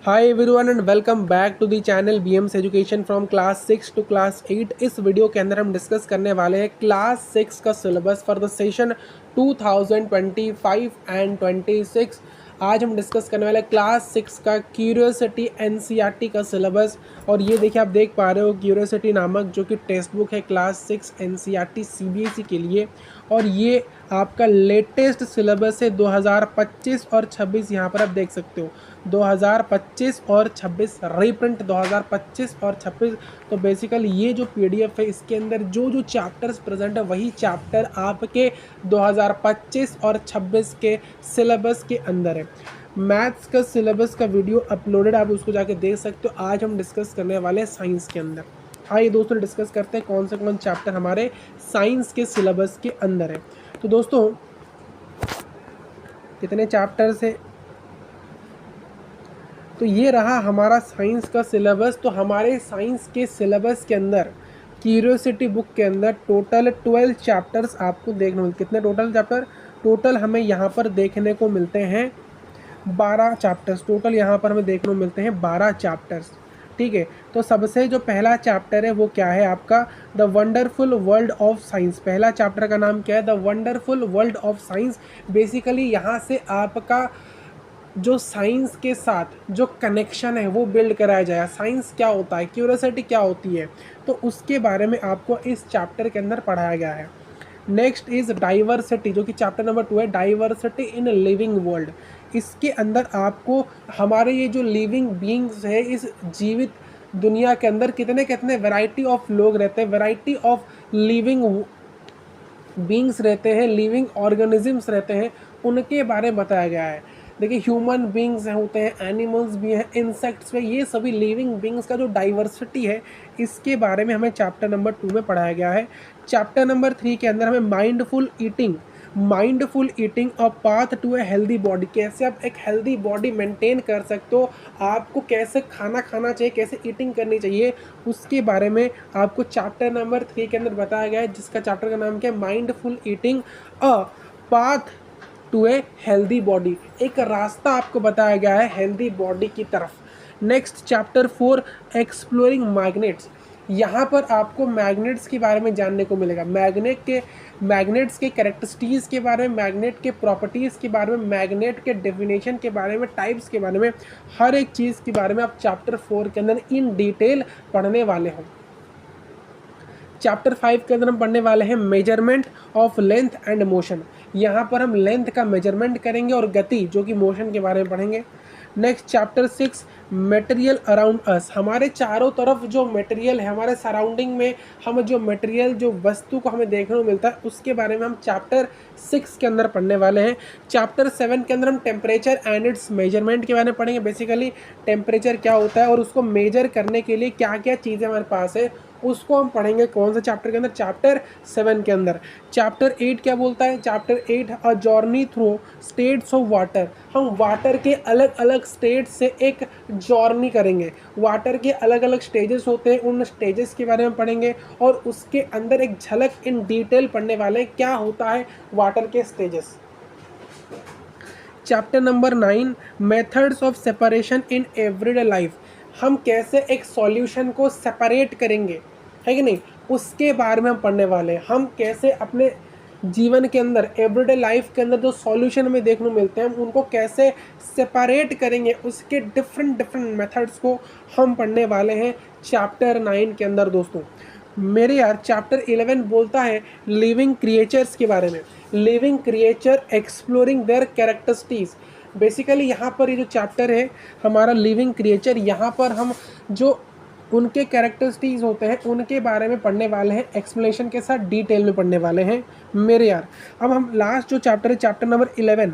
Hi everyone and welcome back to the channel BMS education from class 6 to class 8। इस video के अंदर हम discuss करने वाले हैं क्लास 6 का syllabus for the session 2025 and 26। आज हम डिस्कस करने वाले क्लास 6 का क्यूरियोसिटी एनसीईआरटी का सिलेबस। और ये देखिए, आप देख पा रहे हो क्यूरियोसिटी नामक जो कि टेक्स्ट बुक है क्लास 6 एनसीईआरटी सीबीएसई के लिए। और ये आपका लेटेस्ट सिलेबस है 2025 और 26। यहाँ पर आप देख सकते हो 2025 और 26 रीप्रिंट 2025 और 26। तो बेसिकली ये जो पीडीएफ है इसके अंदर जो जो चैप्टर्स प्रेजेंट है वही चैप्टर आपके 2025 और 26 के सिलेबस के अंदर है। मैथ्स का सिलेबस का वीडियो अपलोडेड, आप उसको जाके देख सकते हो। आज हम डिस्कस करने वाले हैं साइंस के अंदर। आइए दोस्तों डिस्कस करते हैं कौन से चैप्टर हमारे साइंस के सिलेबस के अंदर है। तो दोस्तों कितने चैप्टर्स है, तो ये रहा हमारा साइंस का सिलेबस। तो हमारे साइंस के सिलेबस के अंदर क्यूरियोसिटी बुक के अंदर टोटल 12 चैप्टर्स आपको देखने मिलते। कितने टोटल चैप्टर? टोटल हमें यहाँ पर देखने को मिलते हैं 12 चैप्टर्स। टोटल यहाँ पर हमें देखने को मिलते हैं 12 चैप्टर्स। ठीक है, तो सबसे जो पहला चैप्टर है वो क्या है आपका? The wonderful world of science. पहला चैप्टर का नाम क्या है? The wonderful world of science. Basically यहाँ से आपका जो साइंस के साथ जो कनेक्शन है वो बिल्ड कराया जाएगा। साइंस क्या होता है, क्यूरियोसिटी क्या होती है, तो उसके बारे में आपको इस चैप्टर के अंदर पढ़ाया गया है। नेक्स्ट इज डाइवर्सिटी, जो कि चैप्टर नंबर 2 है, डाइवर्सिटी इन लिविंग वर्ल्ड। इसके अंदर आपको हमारे ये जो लिविंग बीइंग्स है इस जीवित दुनिया के अंदर कितने कितने वैरायटी ऑफ लोग रहते हैं, वैरायटी ऑफ लिविंग बीइंग्स रहते हैं, लिविंग ऑर्गेनिजम्स रहते हैं, उनके बारे में बताया गया है। देखिए, ह्यूमन बीइंग्स होते हैं, एनिमल्स भी हैं, इंसेक्ट्स में, ये सभी लिविंग बीइंग्स का जो डाइवर्सिटी है इसके बारे में हमें चैप्टर नंबर 2 में पढ़ाया गया है। चैप्टर नंबर 3 के अंदर हमें mindful eating a path to a healthy body, कैसे आप एक हेल्दी बॉडी मेंटेन कर सकते हो, आपको कैसे खाना खाना चाहिए, कैसे ईटिंग करनी चाहिए, उसके बारे में आपको चैप्टर नंबर 3 के अंदर बताया गया है, जिसका चैप्टर का नाम क्या है? Mindful eating a path to a healthy body. एक रास्ता आपको बताया गया है हेल्दी बॉडी की तरफ। Next chapter 4 exploring magnets. यहाँ पर आपको मैग्नेट्स के बारे में जानने को मिलेगा, मैग्नेट्स के कैरेक्टरिस्टिक्स के बारे में, मैग्नेट के प्रॉपर्टीज़ के बारे में, मैग्नेट के डेफिनेशन के बारे में, टाइप्स के बारे में, हर एक चीज़ के बारे में आप चैप्टर 4 के अंदर इन डिटेल पढ़ने वाले हो। चैप्टर 5 के अंदर हम पढ़ने वाले हैं measurement of length and motion. यहाँ पर हम लेंथ का मेजरमेंट करेंगे और गति जो कि मोशन के बारे में पढ़ेंगे। Next chapter 6 material around us. हमारे चारों तरफ जो मटेरियल है, हमारे सराउंडिंग में हम जो मटेरियल, जो वस्तु को हमें देखने को मिलता है उसके बारे में हम चैप्टर 6 के अंदर पढ़ने वाले हैं। चैप्टर 7 के अंदर हम टेम्परेचर एंड इट्स मेजरमेंट के बारे में पढ़ेंगे। बेसिकली टेम्परेचर क्या होता है और उसको मेजर करने के लिए क्या क्या चीज़ें हमारे पास है उसको हम पढ़ेंगे। कौन सा चैप्टर के अंदर? चैप्टर 7 के अंदर। चैप्टर 8 क्या बोलता है? Chapter 8 a journey through states of water. हम वाटर के अलग अलग स्टेट से एक जर्नी करेंगे। वाटर के अलग अलग स्टेजेस होते हैं, उन स्टेजेस के बारे में पढ़ेंगे और उसके अंदर एक झलक इन डिटेल पढ़ने वाले हैं क्या होता है वाटर के stages. Chapter number 9 methods of separation in everyday life. हम कैसे एक सॉल्यूशन को सेपरेट करेंगे, है कि नहीं, उसके बारे में हम पढ़ने वाले हैं। हम कैसे अपने जीवन के अंदर, एवरीडे लाइफ के अंदर जो सॉल्यूशन हमें देखने को मिलते हैं हम उनको कैसे सेपरेट करेंगे, उसके डिफरेंट मेथड्स को हम पढ़ने वाले हैं चैप्टर 9 के अंदर। दोस्तों मेरे यार, चैप्टर 11 बोलता है लिविंग क्रिएचर्स के बारे में। Living creature exploring there characteristics. Basically यहाँ पर ये जो चैप्टर है हमारा लिविंग क्रिएचर, यहाँ पर हम जो उनके कैरेक्टरिस्टिक्स होते हैं उनके बारे में पढ़ने वाले हैं, एक्सप्लेनेशन के साथ डिटेल में पढ़ने वाले हैं मेरे यार। अब हम लास्ट जो चैप्टर है चैप्टर नंबर 11,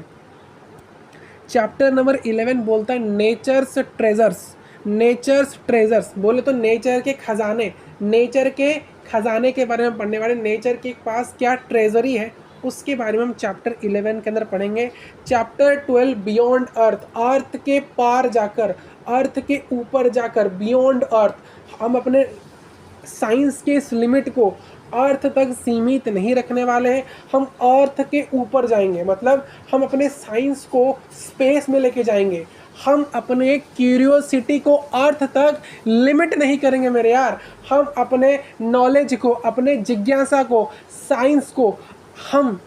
चैप्टर नंबर 11 बोलता है नेचर्स ट्रेजर्स। नेचर्स ट्रेजर्स बोले तो नेचर के खजाने, नेचर के खजाने के बारे में पढ़ने वाले। नेचर के पास क्या ट्रेजरी है उसके बारे में हम चैप्टर 11 के अंदर पढ़ेंगे। चैप्टर 12 बियॉन्ड अर्थ। अर्थ के पार जाकर, अर्थ के ऊपर जाकर, बियॉन्ड अर्थ। हम अपने साइंस के इस लिमिट को अर्थ तक सीमित नहीं रखने वाले हैं, हम अर्थ के ऊपर जाएंगे। मतलब हम अपने साइंस को स्पेस में लेके जाएंगे, हम अपने क्यूरियोसिटी को अर्थ तक लिमिट नहीं करेंगे मेरे यार। हम अपने नॉलेज को, अपने जिज्ञासा को, साइंस को हम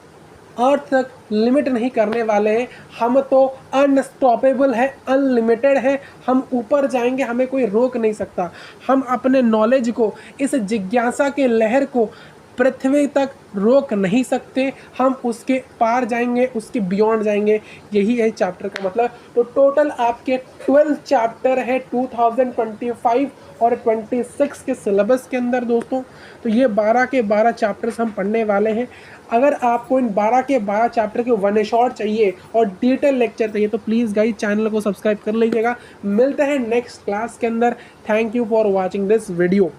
अर्थ तक लिमिट नहीं करने वाले हैं। हम तो अनस्टॉपेबल है, अनलिमिटेड है, हम ऊपर जाएंगे, हमें कोई रोक नहीं सकता। हम अपने नॉलेज को, इस जिज्ञासा के लहर को पृथ्वी तक रोक नहीं सकते, हम उसके पार जाएंगे, उसके बियॉन्ड जाएंगे। यही है चैप्टर का मतलब। तो टोटल आपके 12 चैप्टर है 2025 और 26 के सिलेबस के अंदर दोस्तों। तो ये 12 के 12 चैप्टर्स हम पढ़ने वाले हैं। अगर आपको इन 12 के 12 चैप्टर के वन शॉट चाहिए और डिटेल लेक्चर चाहिए तो प्लीज़ गाइस चैनल को सब्सक्राइब कर लीजिएगा। मिलते हैं नेक्स्ट क्लास के अंदर। Thank you for watching this video.